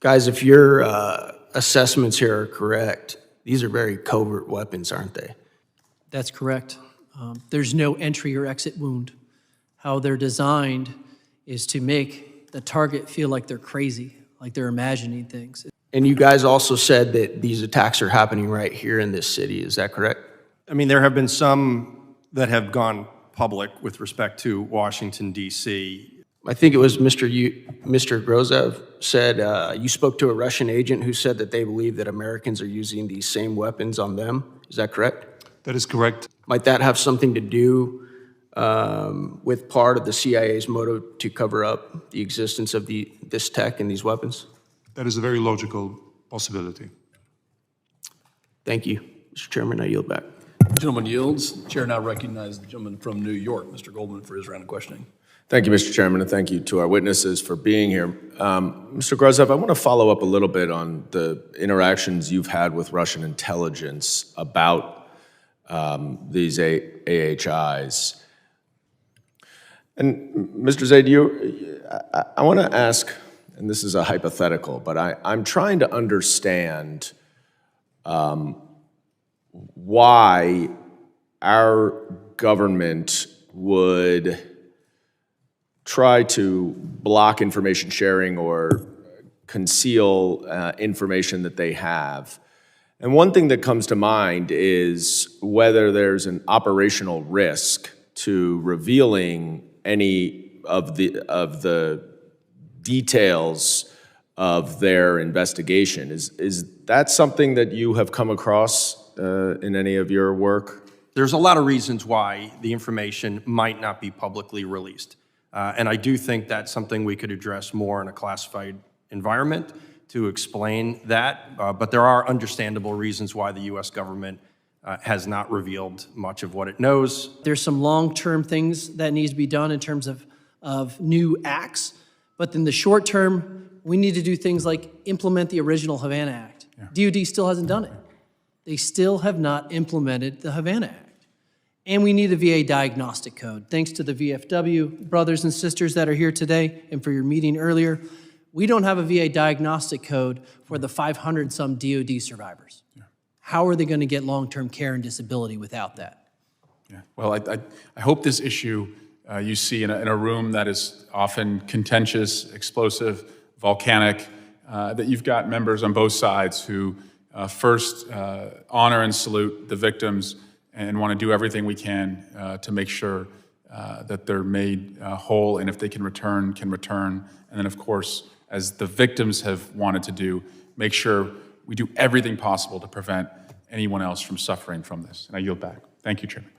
Guys, if your assessments here are correct, these are very covert weapons, aren't they? That's correct. There's no entry or exit wound. How they're designed is to make the target feel like they're crazy, like they're imagining things. And you guys also said that these attacks are happening right here in this city. Is that correct? I mean, there have been some that have gone public with respect to Washington, D.C. I think it was Mr. Grozev said you spoke to a Russian agent who said that they believe that Americans are using these same weapons on them. Is that correct? That is correct. Might that have something to do with part of the CIA's motive to cover up the existence of this tech and these weapons? That is a very logical possibility. Thank you. Mr. Chairman, I yield back. The gentleman yields. Chair now recognizes the gentleman from New York, Mr. Goldman, for his round of questioning. Thank you, Mr. Chairman, and thank you to our witnesses for being here. Mr. Grozev, I want to follow up a little bit on the interactions you've had with Russian intelligence about these AHIs. And Mr. Zaid, I want to ask, and this is a hypothetical, but I'm trying to understand why our government would try to block information sharing or conceal information that they have. And one thing that comes to mind is whether there's an operational risk to revealing any of the details of their investigation. Is that something that you have come across in any of your work? There's a lot of reasons why the information might not be publicly released. And I do think that's something we could address more in a classified environment to explain that. But there are understandable reasons why the U.S. government has not revealed much of what it knows. There's some long-term things that needs to be done in terms of new acts. But in the short term, we need to do things like implement the original Havana Act. Yeah. DOD still hasn't done it. They still have not implemented the Havana Act. And we need a VA diagnostic code. Thanks to the VFW brothers and sisters that are here today and for your meeting earlier, we don't have a VA diagnostic code for the 500-some DOD survivors. Yeah. How are they going to get long-term care and disability without that? Yeah. Well, I hope this issue you see in a room that is often contentious, explosive, volcanic, that you've got members on both sides who first honor and salute the victims and want to do everything we can to make sure that they're made whole, and if they can return. And then, of course, as the victims have wanted to do, make sure we do everything possible to prevent anyone else from suffering from this. And I yield back. Thank you, Chairman.